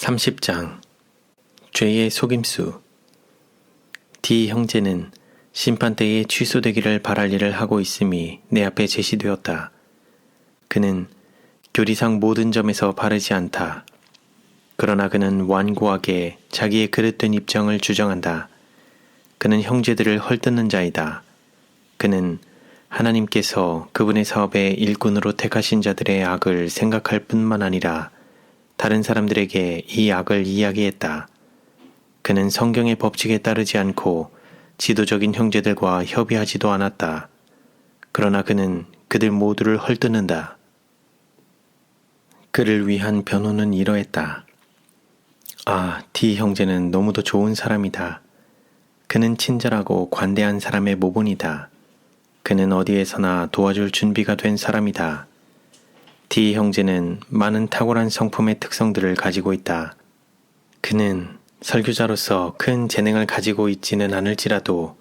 30장 죄의 속임수. D 형제는 심판때에 취소되기를 바랄 일을 하고 있음이 내 앞에 제시되었다. 그는 교리상 모든 점에서 바르지 않다. 그러나 그는 완고하게 자기의 그릇된 입장을 주장한다. 그는 형제들을 헐뜯는 자이다. 그는 하나님께서 그분의 사업의 일꾼으로 택하신 자들의 악을 생각할 뿐만 아니라 다른 사람들에게 이 악을 이야기했다. 그는 성경의 법칙에 따르지 않고 지도적인 형제들과 협의하지도 않았다. 그러나 그는 그들 모두를 헐뜯는다. 그를 위한 변호는 이러했다. D 형제는 너무도 좋은 사람이다. 그는 친절하고 관대한 사람의 모본이다. 그는 어디에서나 도와줄 준비가 된 사람이다. D 형제는 많은 탁월한 성품의 특성들을 가지고 있다. 그는 설교자로서 큰 재능을 가지고 있지는 않을지라도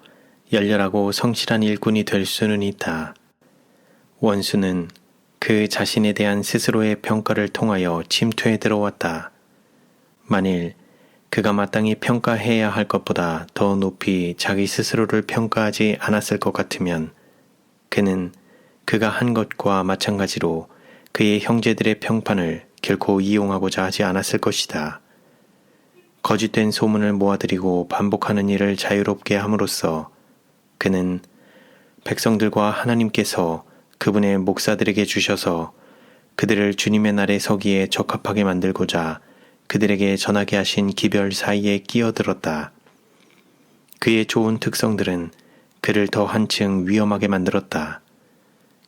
열렬하고 성실한 일꾼이 될 수는 있다. 원수는 그 자신에 대한 스스로의 평가를 통하여 침투에 들어왔다. 만일 그가 마땅히 평가해야 할 것보다 더 높이 자기 스스로를 평가하지 않았을 것 같으면 그는 그가 한 것과 마찬가지로 그의 형제들의 평판을 결코 이용하고자 하지 않았을 것이다. 거짓된 소문을 모아들이고 반복하는 일을 자유롭게 함으로써 그는 백성들과 하나님께서 그분의 목사들에게 주셔서 그들을 주님의 날에 서기에 적합하게 만들고자 그들에게 전하게 하신 기별 사이에 끼어들었다. 그의 좋은 특성들은 그를 더 한층 위험하게 만들었다.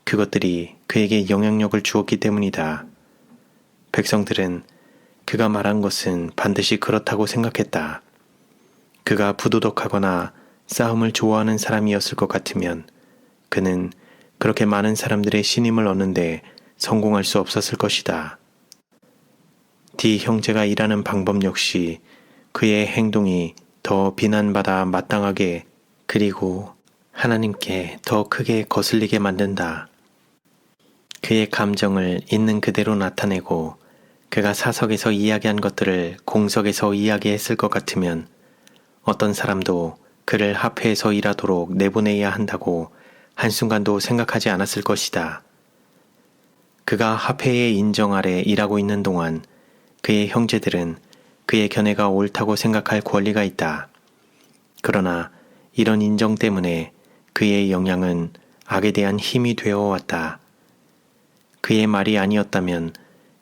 그것들이 그에게 영향력을 주었기 때문이다. 백성들은 그가 말한 것은 반드시 그렇다고 생각했다. 그가 부도덕하거나 싸움을 좋아하는 사람이었을 것 같으면 그는 그렇게 많은 사람들의 신임을 얻는데 성공할 수 없었을 것이다. D 형제가 일하는 방법 역시 그의 행동이 더 비난받아 마땅하게 그리고 하나님께 더 크게 거슬리게 만든다. 그의 감정을 있는 그대로 나타내고 그가 사석에서 이야기한 것들을 공석에서 이야기했을 것 같으면 어떤 사람도 그를 합회에서 일하도록 내보내야 한다고 한순간도 생각하지 않았을 것이다. 그가 합회의 인정 아래 일하고 있는 동안 그의 형제들은 그의 견해가 옳다고 생각할 권리가 있다. 그러나 이런 인정 때문에 그의 영향은 악에 대한 힘이 되어 왔다. 그의 말이 아니었다면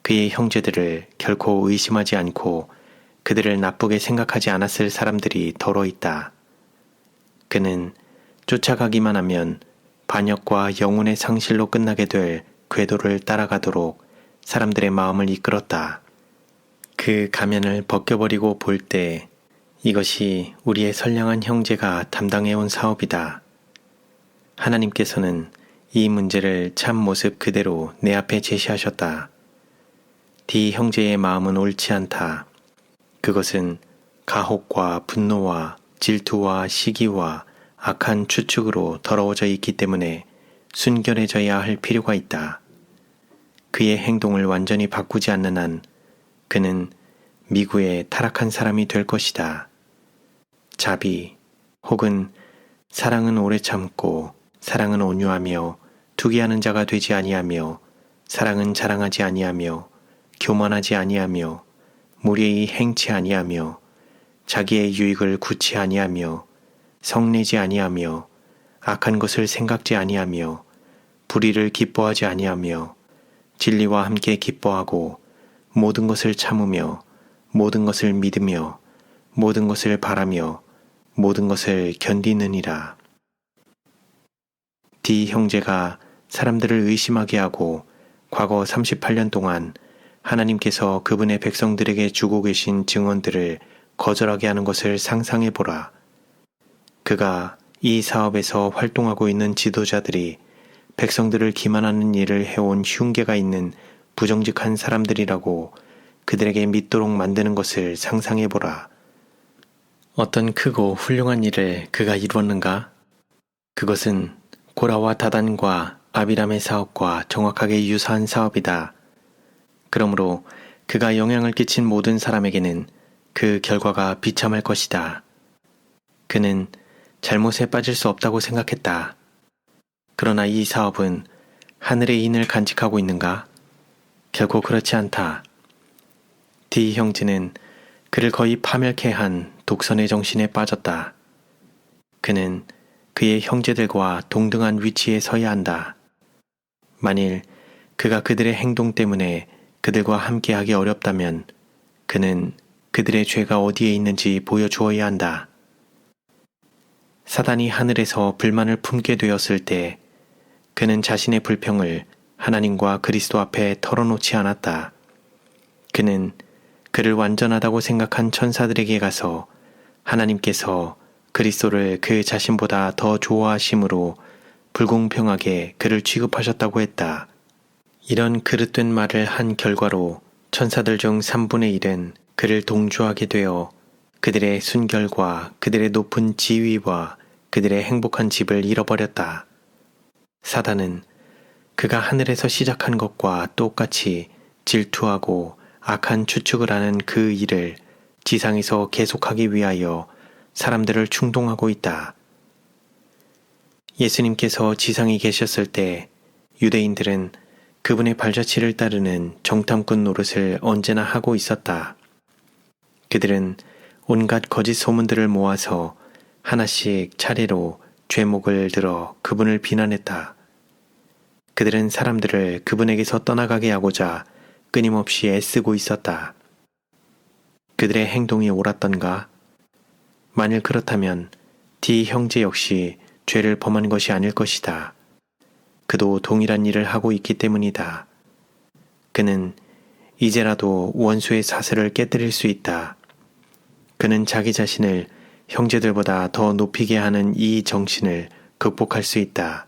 그의 형제들을 결코 의심하지 않고 그들을 나쁘게 생각하지 않았을 사람들이 덜어 있다. 그는 쫓아가기만 하면 반역과 영혼의 상실로 끝나게 될 궤도를 따라가도록 사람들의 마음을 이끌었다. 그 가면을 벗겨버리고 볼 때 이것이 우리의 선량한 형제가 담당해온 사업이다. 하나님께서는 이 문제를 참 모습 그대로 내 앞에 제시하셨다. D 형제의 마음은 옳지 않다. 그것은 가혹과 분노와 질투와 시기와 악한 추측으로 더러워져 있기 때문에 순결해져야 할 필요가 있다. 그의 행동을 완전히 바꾸지 않는 한 그는 미구의 타락한 사람이 될 것이다. 자비 혹은 사랑은 오래 참고 사랑은 온유하며 투기하는 자가 되지 아니하며 사랑은 자랑하지 아니하며 교만하지 아니하며 무례히 행치 아니하며 자기의 유익을 구치 아니하며 성내지 아니하며 악한 것을 생각지 아니하며 불의를 기뻐하지 아니하며 진리와 함께 기뻐하고 모든 것을 참으며 모든 것을 믿으며 모든 것을 바라며 모든 것을 견디느니라. D 형제가 사람들을 의심하게 하고 과거 38년 동안 하나님께서 그분의 백성들에게 주고 계신 증언들을 거절하게 하는 것을 상상해 보라. 그가 이 사업에서 활동하고 있는 지도자들이 백성들을 기만하는 일을 해온 흉계가 있는 부정직한 사람들이라고 그들에게 믿도록 만드는 것을 상상해 보라. 어떤 크고 훌륭한 일을 그가 이루었는가? 그것은 고라와 다단과 아비람의 사업과 정확하게 유사한 사업이다. 그러므로 그가 영향을 끼친 모든 사람에게는 그 결과가 비참할 것이다. 그는 잘못에 빠질 수 없다고 생각했다. 그러나 이 사업은 하늘의 인을 간직하고 있는가? 결코 그렇지 않다. D 형제는 그를 거의 파멸케 한 독선의 정신에 빠졌다. 그는 그의 형제들과 동등한 위치에 서야 한다. 만일 그가 그들의 행동 때문에 그들과 함께하기 어렵다면 그는 그들의 죄가 어디에 있는지 보여주어야 한다. 사단이 하늘에서 불만을 품게 되었을 때 그는 자신의 불평을 하나님과 그리스도 앞에 털어놓지 않았다. 그는 그를 완전하다고 생각한 천사들에게 가서 하나님께서 그리스도를 그 자신보다 더 좋아하심으로 불공평하게 그를 취급하셨다고 했다. 이런 그릇된 말을 한 결과로 천사들 중 3분의 1은 그를 동조하게 되어 그들의 순결과 그들의 높은 지위와 그들의 행복한 집을 잃어버렸다. 사단은 그가 하늘에서 시작한 것과 똑같이 질투하고 악한 추측을 하는 그 일을 지상에서 계속하기 위하여 사람들을 충동하고 있다. 예수님께서 지상에 계셨을 때 유대인들은 그분의 발자취를 따르는 정탐꾼 노릇을 언제나 하고 있었다. 그들은 온갖 거짓 소문들을 모아서 하나씩 차례로 죄목을 들어 그분을 비난했다. 그들은 사람들을 그분에게서 떠나가게 하고자 끊임없이 애쓰고 있었다. 그들의 행동이 옳았던가? 만일 그렇다면 D 형제 역시 죄를 범한 것이 아닐 것이다. 그도 동일한 일을 하고 있기 때문이다. 그는 이제라도 원수의 사슬을 깨뜨릴 수 있다. 그는 자기 자신을 형제들보다 더 높이게 하는 이 정신을 극복할 수 있다.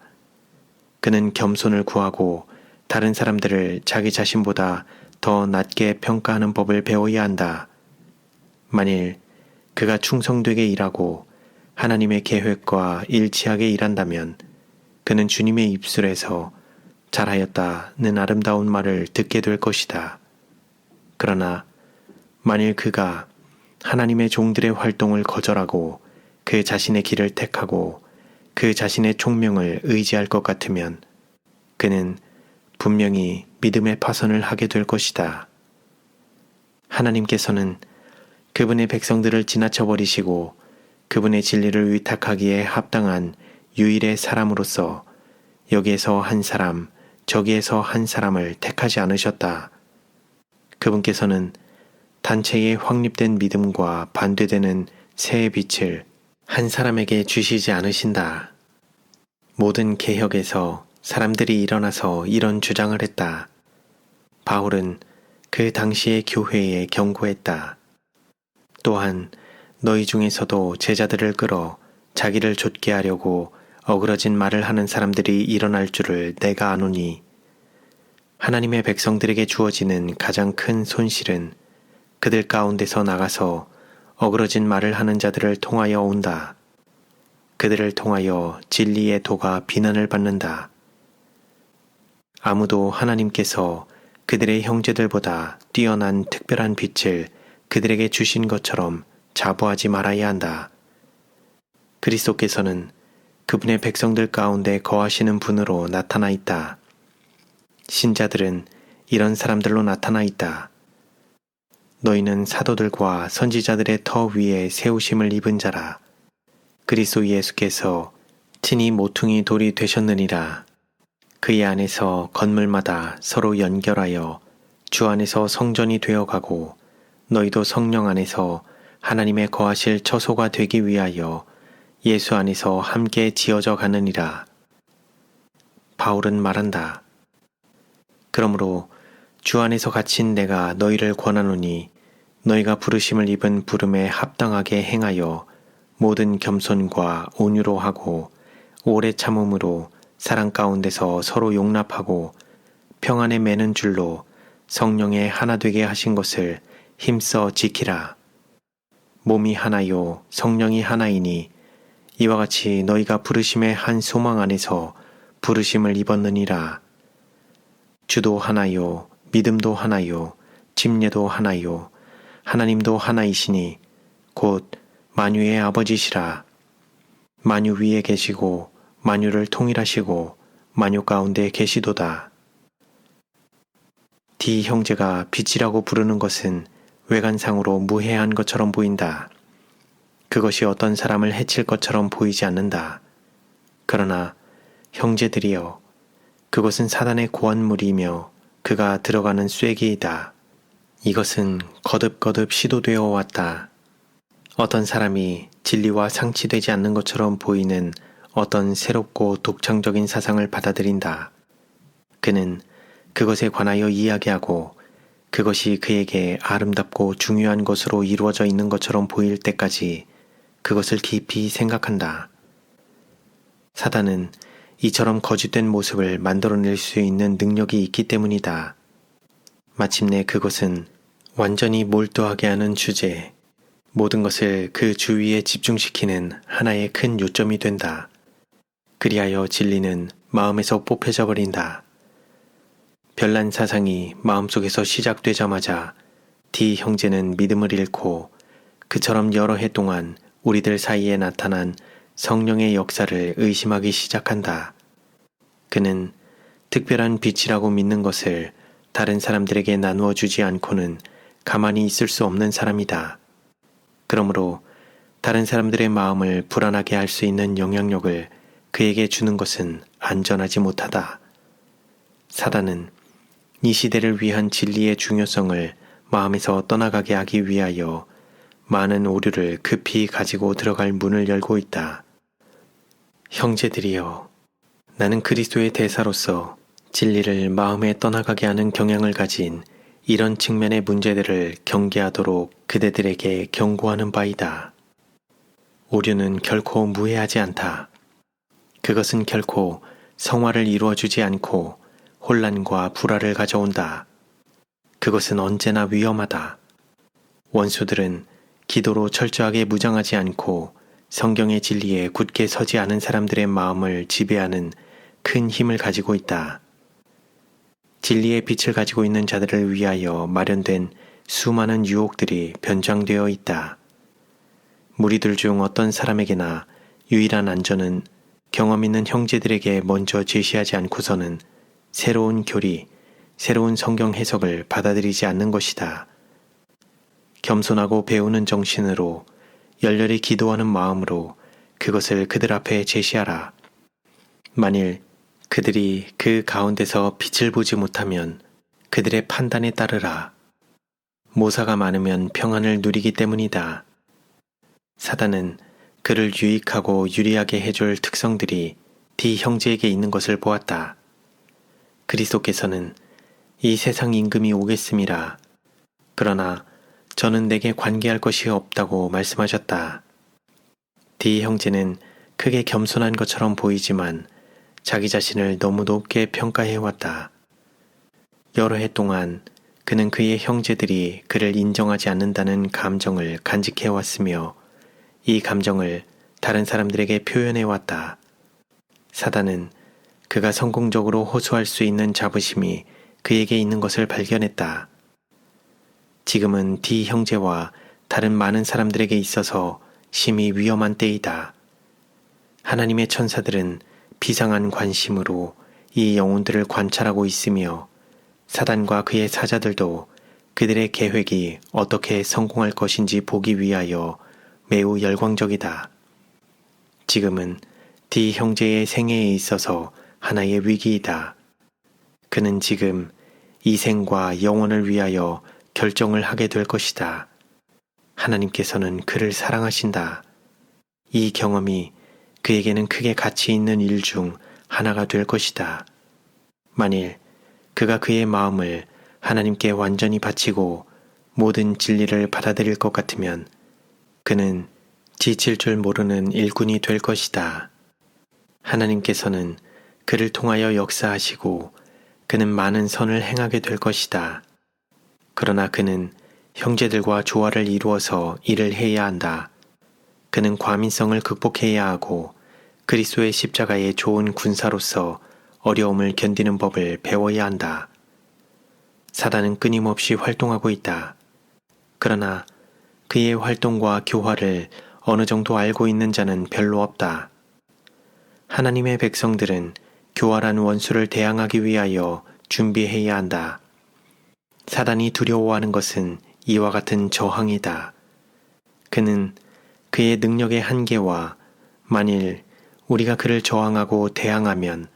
그는 겸손을 구하고 다른 사람들을 자기 자신보다 더 낮게 평가하는 법을 배워야 한다. 만일 그가 충성되게 일하고 하나님의 계획과 일치하게 일한다면 그는 주님의 입술에서 잘하였다는 아름다운 말을 듣게 될 것이다. 그러나 만일 그가 하나님의 종들의 활동을 거절하고 그 자신의 길을 택하고 그 자신의 총명을 의지할 것 같으면 그는 분명히 믿음의 파선을 하게 될 것이다. 하나님께서는 그분의 백성들을 지나쳐버리시고 그분의 진리를 위탁하기에 합당한 유일의 사람으로서 여기에서 한 사람, 저기에서 한 사람을 택하지 않으셨다. 그분께서는 단체의 확립된 믿음과 반대되는 새의 빛을 한 사람에게 주시지 않으신다. 모든 개혁에서 사람들이 일어나서 이런 주장을 했다. 바울은 그 당시의 교회에 경고했다. 또한 너희 중에서도 제자들을 끌어 자기를 좇게 하려고 어그러진 말을 하는 사람들이 일어날 줄을 내가 아노니 하나님의 백성들에게 주어지는 가장 큰 손실은 그들 가운데서 나가서 어그러진 말을 하는 자들을 통하여 온다. 그들을 통하여 진리의 도가 비난을 받는다. 아무도 하나님께서 그들의 형제들보다 뛰어난 특별한 빛을 그들에게 주신 것처럼 자부하지 말아야 한다. 그리스도께서는 그분의 백성들 가운데 거하시는 분으로 나타나 있다. 신자들은 이런 사람들로 나타나 있다. 너희는 사도들과 선지자들의 터 위에 세우심을 입은 자라. 그리스도 예수께서 친히 모퉁이 돌이 되셨느니라. 그의 안에서 건물마다 서로 연결하여 주 안에서 성전이 되어가고 너희도 성령 안에서 하나님의 거하실 처소가 되기 위하여 예수 안에서 함께 지어져 가느니라. 바울은 말한다. 그러므로 주 안에서 갇힌 내가 너희를 권하노니 너희가 부르심을 입은 부름에 합당하게 행하여 모든 겸손과 온유로 하고 오래 참음으로 사랑 가운데서 서로 용납하고 평안에 매는 줄로 성령에 하나 되게 하신 것을 힘써 지키라. 몸이 하나요 성령이 하나이니 이와 같이 너희가 부르심의 한 소망 안에서 부르심을 입었느니라. 주도 하나요 믿음도 하나요 침례도 하나요 하나님도 하나이시니 곧 만유의 아버지시라. 만유 위에 계시고 만유를 통일하시고 만유 가운데 계시도다. D 형제가 빛이라고 부르는 것은 외관상으로 무해한 것처럼 보인다. 그것이 어떤 사람을 해칠 것처럼 보이지 않는다. 그러나 형제들이여, 그것은 사단의 고한물이며 그가 들어가는 쐐기이다. 이것은 거듭거듭 시도되어 왔다. 어떤 사람이 진리와 상치되지 않는 것처럼 보이는 어떤 새롭고 독창적인 사상을 받아들인다. 그는 그것에 관하여 이야기하고 그것이 그에게 아름답고 중요한 것으로 이루어져 있는 것처럼 보일 때까지 그것을 깊이 생각한다. 사단은 이처럼 거짓된 모습을 만들어낼 수 있는 능력이 있기 때문이다. 마침내 그것은 완전히 몰두하게 하는 주제, 모든 것을 그 주위에 집중시키는 하나의 큰 요점이 된다. 그리하여 진리는 마음에서 뽑혀져 버린다. 별난 사상이 마음속에서 시작되자마자 D 형제는 믿음을 잃고 그처럼 여러 해 동안 우리들 사이에 나타난 성령의 역사를 의심하기 시작한다. 그는 특별한 빛이라고 믿는 것을 다른 사람들에게 나누어 주지 않고는 가만히 있을 수 없는 사람이다. 그러므로 다른 사람들의 마음을 불안하게 할 수 있는 영향력을 그에게 주는 것은 안전하지 못하다. 사단은 이 시대를 위한 진리의 중요성을 마음에서 떠나가게 하기 위하여 많은 오류를 급히 가지고 들어갈 문을 열고 있다. 형제들이여, 나는 그리스도의 대사로서 진리를 마음에 떠나가게 하는 경향을 가진 이런 측면의 문제들을 경계하도록 그대들에게 경고하는 바이다. 오류는 결코 무해하지 않다. 그것은 결코 성화를 이루어주지 않고 혼란과 불화를 가져온다. 그것은 언제나 위험하다. 원수들은 기도로 철저하게 무장하지 않고 성경의 진리에 굳게 서지 않은 사람들의 마음을 지배하는 큰 힘을 가지고 있다. 진리의 빛을 가지고 있는 자들을 위하여 마련된 수많은 유혹들이 변장되어 있다. 무리들 중 어떤 사람에게나 유일한 안전은 경험 있는 형제들에게 먼저 제시하지 않고서는 새로운 교리, 새로운 성경 해석을 받아들이지 않는 것이다. 겸손하고 배우는 정신으로 열렬히 기도하는 마음으로 그것을 그들 앞에 제시하라. 만일 그들이 그 가운데서 빛을 보지 못하면 그들의 판단에 따르라. 모사가 많으면 평안을 누리기 때문이다. 사단은 그를 유익하고 유리하게 해줄 특성들이 D 형제에게 있는 것을 보았다. 그리스도께서는 이 세상 임금이 오겠음이라. 그러나 저는 내게 관계할 것이 없다고 말씀하셨다. D 형제는 크게 겸손한 것처럼 보이지만 자기 자신을 너무 높게 평가해왔다. 여러 해 동안 그는 그의 형제들이 그를 인정하지 않는다는 감정을 간직해왔으며 이 감정을 다른 사람들에게 표현해왔다. 사단은 그가 성공적으로 호소할 수 있는 자부심이 그에게 있는 것을 발견했다. 지금은 D 형제와 다른 많은 사람들에게 있어서 심히 위험한 때이다. 하나님의 천사들은 비상한 관심으로 이 영혼들을 관찰하고 있으며 사단과 그의 사자들도 그들의 계획이 어떻게 성공할 것인지 보기 위하여 매우 열광적이다. 지금은 D 형제의 생애에 있어서 하나의 위기이다. 그는 지금 이 생과 영혼을 위하여 결정을 하게 될 것이다. 하나님께서는 그를 사랑하신다. 이 경험이 그에게는 크게 가치 있는 일 중 하나가 될 것이다. 만일 그가 그의 마음을 하나님께 완전히 바치고 모든 진리를 받아들일 것 같으면 그는 지칠 줄 모르는 일꾼이 될 것이다. 하나님께서는 그를 통하여 역사하시고 그는 많은 선을 행하게 될 것이다. 그러나 그는 형제들과 조화를 이루어서 일을 해야 한다. 그는 과민성을 극복해야 하고 그리스도의 십자가의 좋은 군사로서 어려움을 견디는 법을 배워야 한다. 사단은 끊임없이 활동하고 있다. 그러나 그의 활동과 교활을 어느 정도 알고 있는 자는 별로 없다. 하나님의 백성들은 교활한 원수를 대항하기 위하여 준비해야 한다. 사단이 두려워하는 것은 이와 같은 저항이다. 그는 그의 능력의 한계와 만일 우리가 그를 저항하고 대항하면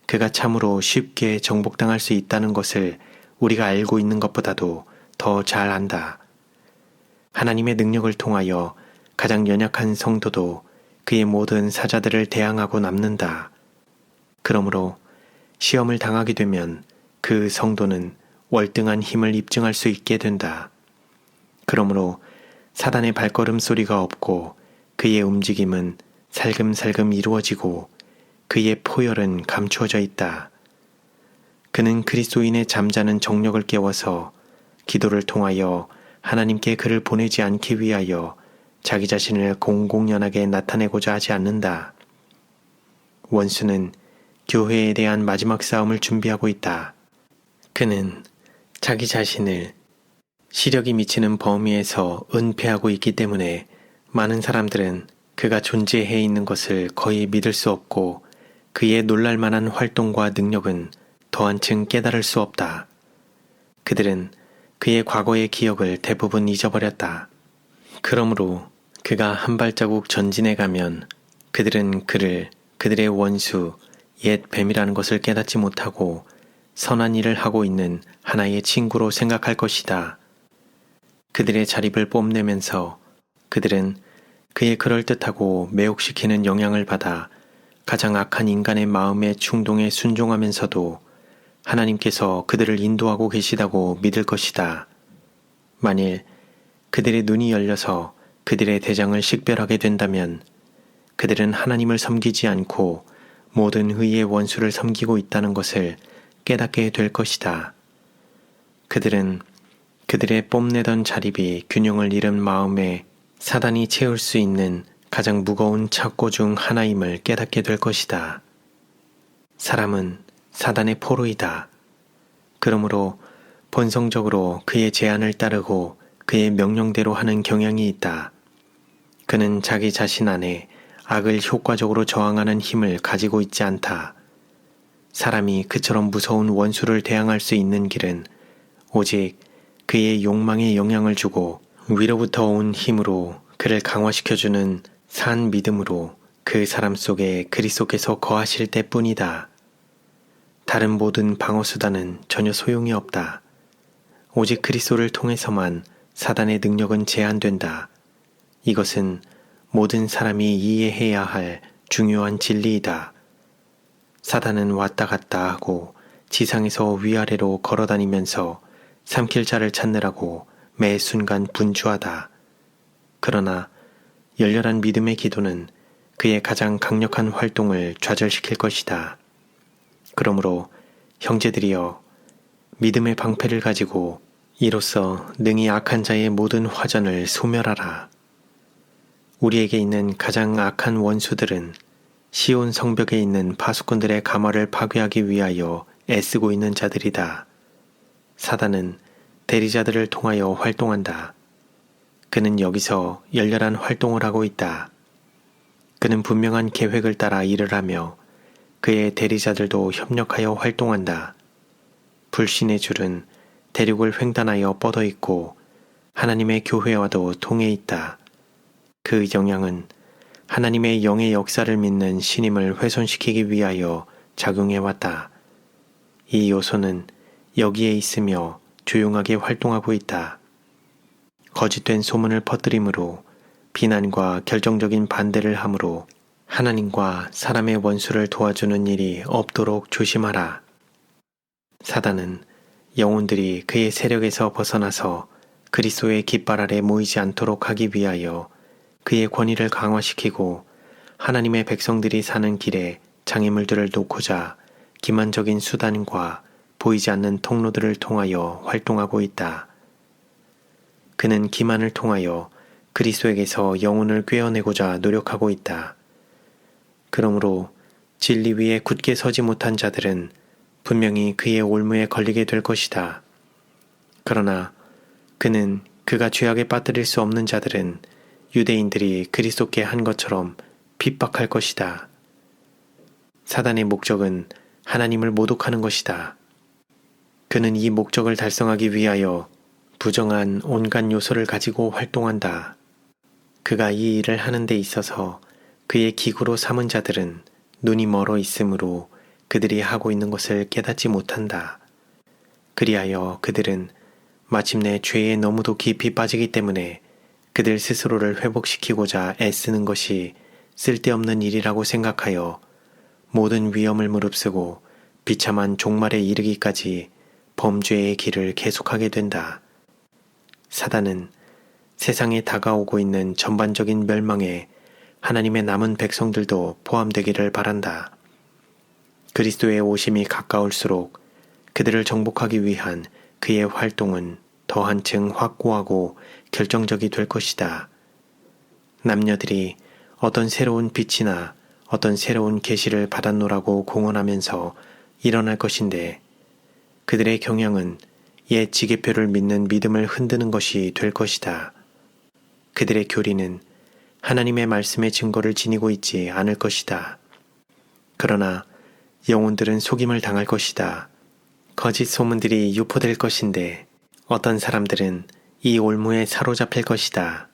그가 참으로 쉽게 정복당할 수 있다는 것을 우리가 알고 있는 것보다도 더 잘 안다. 하나님의 능력을 통하여 가장 연약한 성도도 그의 모든 사자들을 대항하고 남는다. 그러므로 시험을 당하게 되면 그 성도는 월등한 힘을 입증할 수 있게 된다. 그러므로 사단의 발걸음 소리가 없고 그의 움직임은 살금살금 이루어지고 그의 포열은 감추어져 있다. 그는 그리스도인의 잠자는 정력을 깨워서 기도를 통하여 하나님께 그를 보내지 않기 위하여 자기 자신을 공공연하게 나타내고자 하지 않는다. 원수는 교회에 대한 마지막 싸움을 준비하고 있다. 그는 자기 자신을 시력이 미치는 범위에서 은폐하고 있기 때문에 많은 사람들은 그가 존재해 있는 것을 거의 믿을 수 없고 그의 놀랄만한 활동과 능력은 더 한층 깨달을 수 없다. 그들은 그의 과거의 기억을 대부분 잊어버렸다. 그러므로 그가 한 발자국 전진해 가면 그들은 그를 그들의 원수, 옛 뱀이라는 것을 깨닫지 못하고 선한 일을 하고 있는 하나의 친구로 생각할 것이다. 그들의 자립을 뽐내면서 그들은 그의 그럴듯하고 매혹시키는 영향을 받아 가장 악한 인간의 마음의 충동에 순종하면서도 하나님께서 그들을 인도하고 계시다고 믿을 것이다. 만일 그들의 눈이 열려서 그들의 대장을 식별하게 된다면 그들은 하나님을 섬기지 않고 모든 의의 원수를 섬기고 있다는 것을 깨닫게 될 것이다. 그들은 그들의 뽐내던 자립이 균형을 잃은 마음에 사단이 채울 수 있는 가장 무거운 착고 중 하나임을 깨닫게 될 것이다. 사람은 사단의 포로이다. 그러므로 본성적으로 그의 제안을 따르고 그의 명령대로 하는 경향이 있다. 그는 자기 자신 안에 악을 효과적으로 저항하는 힘을 가지고 있지 않다. 사람이 그처럼 무서운 원수를 대항할 수 있는 길은 오직 그의 욕망에 영향을 주고 위로부터 온 힘으로 그를 강화시켜주는 산 믿음으로 그 사람 속에 그리스도께서 거하실 때뿐이다. 다른 모든 방어수단은 전혀 소용이 없다. 오직 그리스도를 통해서만 사단의 능력은 제한된다. 이것은 모든 사람이 이해해야 할 중요한 진리이다. 사단은 왔다 갔다 하고 지상에서 위아래로 걸어다니면서 삼킬 자를 찾느라고 매 순간 분주하다. 그러나 열렬한 믿음의 기도는 그의 가장 강력한 활동을 좌절시킬 것이다. 그러므로 형제들이여 믿음의 방패를 가지고 이로써 능히 악한 자의 모든 화전을 소멸하라. 우리에게 있는 가장 악한 원수들은 시온 성벽에 있는 파수꾼들의 가마를 파괴하기 위하여 애쓰고 있는 자들이다. 사단은 대리자들을 통하여 활동한다. 그는 여기서 열렬한 활동을 하고 있다. 그는 분명한 계획을 따라 일을 하며 그의 대리자들도 협력하여 활동한다. 불신의 줄은 대륙을 횡단하여 뻗어 있고 하나님의 교회와도 통해 있다. 그 영향은 하나님의 영의 역사를 믿는 신임을 훼손시키기 위하여 작용해왔다. 이 요소는 여기에 있으며 조용하게 활동하고 있다. 거짓된 소문을 퍼뜨림으로 비난과 결정적인 반대를 함으로 하나님과 사람의 원수를 도와주는 일이 없도록 조심하라. 사단은 영혼들이 그의 세력에서 벗어나서 그리스도의 깃발 아래 모이지 않도록 하기 위하여 그의 권위를 강화시키고 하나님의 백성들이 사는 길에 장애물들을 놓고자 기만적인 수단과 보이지 않는 통로들을 통하여 활동하고 있다. 그는 기만을 통하여 그리스도에게서 영혼을 꿰어내고자 노력하고 있다. 그러므로 진리 위에 굳게 서지 못한 자들은 분명히 그의 올무에 걸리게 될 것이다. 그러나 그는 그가 죄악에 빠뜨릴 수 없는 자들은 유대인들이 그리스도께 한 것처럼 핍박할 것이다. 사단의 목적은 하나님을 모독하는 것이다. 그는 이 목적을 달성하기 위하여 부정한 온갖 요소를 가지고 활동한다. 그가 이 일을 하는 데 있어서 그의 기구로 삼은 자들은 눈이 멀어 있으므로 그들이 하고 있는 것을 깨닫지 못한다. 그리하여 그들은 마침내 죄에 너무도 깊이 빠지기 때문에 그들 스스로를 회복시키고자 애쓰는 것이 쓸데없는 일이라고 생각하여 모든 위험을 무릅쓰고 비참한 종말에 이르기까지 범죄의 길을 계속하게 된다. 사단은 세상에 다가오고 있는 전반적인 멸망에 하나님의 남은 백성들도 포함되기를 바란다. 그리스도의 오심이 가까울수록 그들을 정복하기 위한 그의 활동은 더 한층 확고하고 결정적이 될 것이다. 남녀들이 어떤 새로운 빛이나 어떤 새로운 계시를 받았노라고 공언하면서 일어날 것인데 그들의 경영은 옛 지계표를 믿는 믿음을 흔드는 것이 될 것이다. 그들의 교리는 하나님의 말씀의 증거를 지니고 있지 않을 것이다. 그러나 영혼들은 속임을 당할 것이다. 거짓 소문들이 유포될 것인데 어떤 사람들은 이 올무에 사로잡힐 것이다.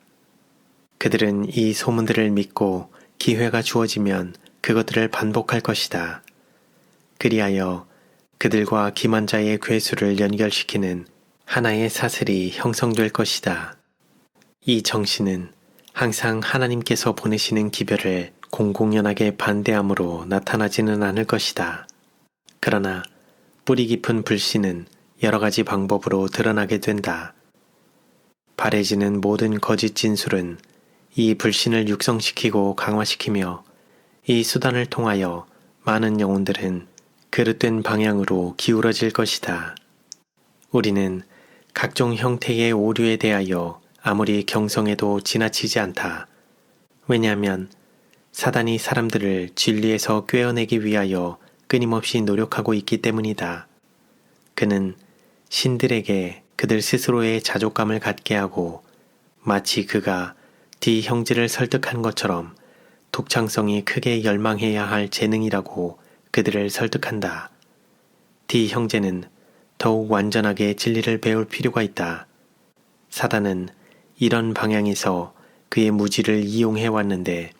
그들은 이 소문들을 믿고 기회가 주어지면 그것들을 반복할 것이다. 그리하여 그들과 기만자의 괴수를 연결시키는 하나의 사슬이 형성될 것이다. 이 정신은 항상 하나님께서 보내시는 기별을 공공연하게 반대함으로 나타나지는 않을 것이다. 그러나 뿌리 깊은 불신은 여러 가지 방법으로 드러나게 된다. 바래지는 모든 거짓 진술은 이 불신을 육성시키고 강화시키며 이 수단을 통하여 많은 영혼들은 그릇된 방향으로 기울어질 것이다. 우리는 각종 형태의 오류에 대하여 아무리 경성해도 지나치지 않다. 왜냐하면 사단이 사람들을 진리에서 꿰어내기 위하여 끊임없이 노력하고 있기 때문이다. 그는 신들에게 그들 스스로의 자족감을 갖게 하고 마치 그가 D 형제를 설득한 것처럼 독창성이 크게 열망해야 할 재능이라고 그들을 설득한다. D 형제는 더욱 완전하게 진리를 배울 필요가 있다. 사단은 이런 방향에서 그의 무지를 이용해 왔는데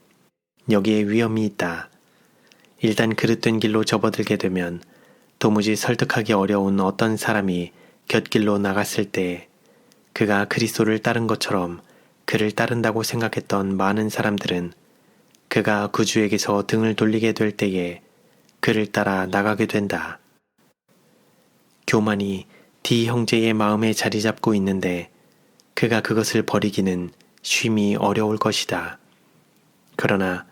여기에 위험이 있다. 일단 그릇된 길로 접어들게 되면 도무지 설득하기 어려운 어떤 사람이 곁길로 나갔을 때 그가 그리스도를 따른 것처럼 그를 따른다고 생각했던 많은 사람들은 그가 구주에게서 등을 돌리게 될 때에 그를 따라 나가게 된다. 교만이 D 형제의 마음에 자리 잡고 있는데 그가 그것을 버리기는 쉼이 어려울 것이다. 그러나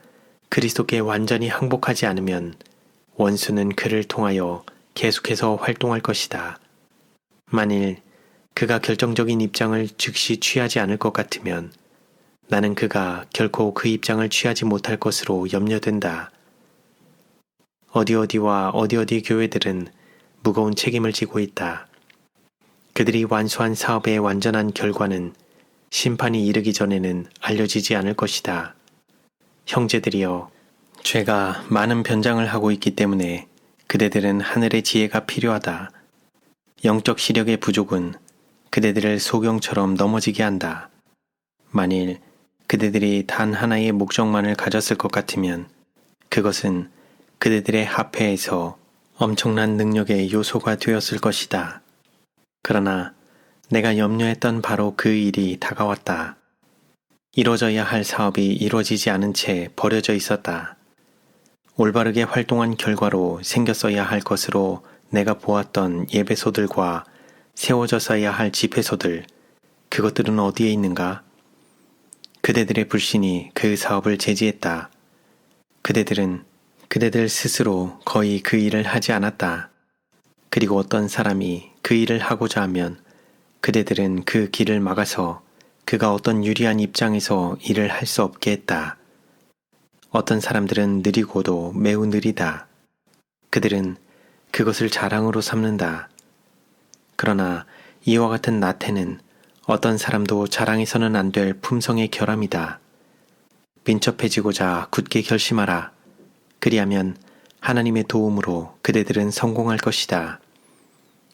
그리스도께 완전히 항복하지 않으면 원수는 그를 통하여 계속해서 활동할 것이다. 만일 그가 결정적인 입장을 즉시 취하지 않을 것 같으면 나는 그가 결코 그 입장을 취하지 못할 것으로 염려된다. 어디어디와 어디어디 교회들은 무거운 책임을 지고 있다. 그들이 완수한 사업의 완전한 결과는 심판이 이르기 전에는 알려지지 않을 것이다. 형제들이여, 죄가 많은 변장을 하고 있기 때문에 그대들은 하늘의 지혜가 필요하다. 영적 시력의 부족은 그대들을 소경처럼 넘어지게 한다. 만일 그대들이 단 하나의 목적만을 가졌을 것 같으면 그것은 그대들의 합회에서 엄청난 능력의 요소가 되었을 것이다. 그러나 내가 염려했던 바로 그 일이 다가왔다. 이루어져야 할 사업이 이루어지지 않은 채 버려져 있었다. 올바르게 활동한 결과로 생겼어야 할 것으로 내가 보았던 예배소들과 세워졌어야 할 집회소들, 그것들은 어디에 있는가? 그대들의 불신이 그 사업을 제지했다. 그대들은 그대들 스스로 거의 그 일을 하지 않았다. 그리고 어떤 사람이 그 일을 하고자 하면 그대들은 그 길을 막아서 그가 어떤 유리한 입장에서 일을 할 수 없게 했다. 어떤 사람들은 느리고도 매우 느리다. 그들은 그것을 자랑으로 삼는다. 그러나 이와 같은 나태는 어떤 사람도 자랑해서는 안 될 품성의 결함이다. 민첩해지고자 굳게 결심하라. 그리하면 하나님의 도움으로 그대들은 성공할 것이다.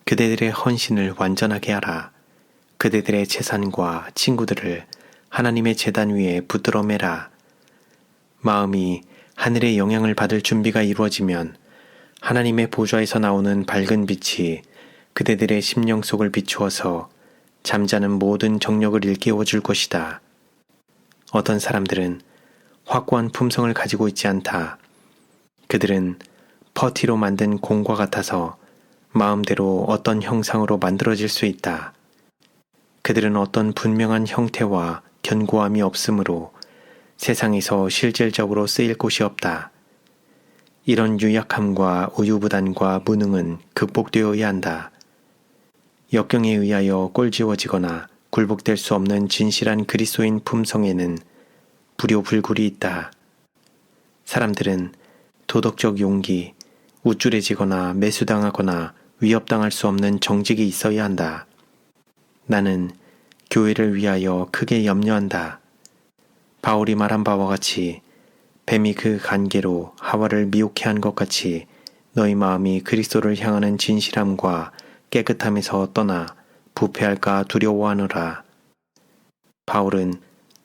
그대들의 헌신을 완전하게 하라. 그대들의 재산과 친구들을 하나님의 제단 위에 붙들어 매라. 마음이 하늘의 영향을 받을 준비가 이루어지면 하나님의 보좌에서 나오는 밝은 빛이 그대들의 심령 속을 비추어서 잠자는 모든 정력을 일깨워 줄 것이다. 어떤 사람들은 확고한 품성을 가지고 있지 않다. 그들은 퍼티로 만든 공과 같아서 마음대로 어떤 형상으로 만들어질 수 있다. 그들은 어떤 분명한 형태와 견고함이 없으므로 세상에서 실질적으로 쓰일 곳이 없다. 이런 유약함과 우유부단과 무능은 극복되어야 한다. 역경에 의하여 꼴지워지거나 굴복될 수 없는 진실한 그리스도인 품성에는 불효불굴이 있다. 사람들은 도덕적 용기, 우쭐해지거나 매수당하거나 위협당할 수 없는 정직이 있어야 한다. 나는 교회를 위하여 크게 염려한다. 바울이 말한 바와 같이 뱀이 그 간계로 하와를 미혹해 한 것 같이 너희 마음이 그리스도를 향하는 진실함과 깨끗함에서 떠나 부패할까 두려워하노라. 바울은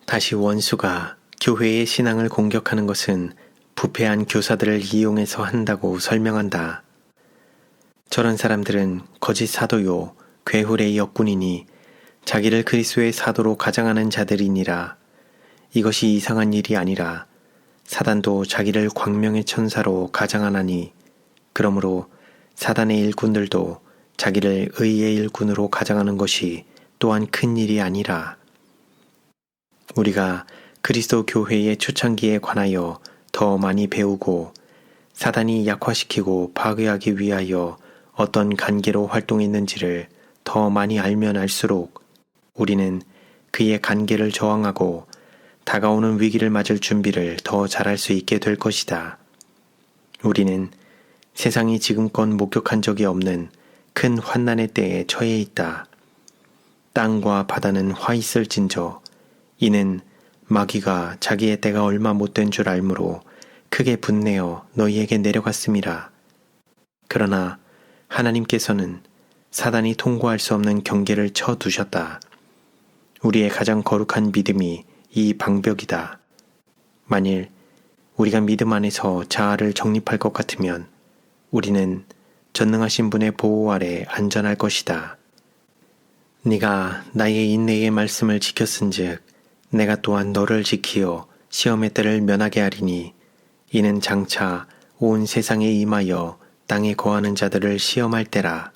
다시 원수가 교회의 신앙을 공격하는 것은 부패한 교사들을 이용해서 한다고 설명한다. 저런 사람들은 거짓 사도요 괴훌의 역군이니 자기를 그리스도의 사도로 가장하는 자들이니라. 이것이 이상한 일이 아니라 사단도 자기를 광명의 천사로 가장하나니 그러므로 사단의 일꾼들도 자기를 의의 일꾼으로 가장하는 것이 또한 큰 일이 아니라. 우리가 그리스도 교회의 초창기에 관하여 더 많이 배우고 사단이 약화시키고 파괴하기 위하여 어떤 관계로 활동했는지를 더 많이 알면 알수록 우리는 그의 관계를 저항하고 다가오는 위기를 맞을 준비를 더 잘할 수 있게 될 것이다. 우리는 세상이 지금껏 목격한 적이 없는 큰 환난의 때에 처해 있다. 땅과 바다는 화 있을진저 이는 마귀가 자기의 때가 얼마 못된 줄 알므로 크게 분내어 너희에게 내려갔음이라. 그러나 하나님께서는 사단이 통과할 수 없는 경계를 쳐두셨다. 우리의 가장 거룩한 믿음이 이 방벽이다. 만일 우리가 믿음 안에서 자아를 정립할 것 같으면 우리는 전능하신 분의 보호 아래 안전할 것이다. 네가 나의 인내의 말씀을 지켰은즉 내가 또한 너를 지키어 시험의 때를 면하게 하리니 이는 장차 온 세상에 임하여 땅에 거하는 자들을 시험할 때라.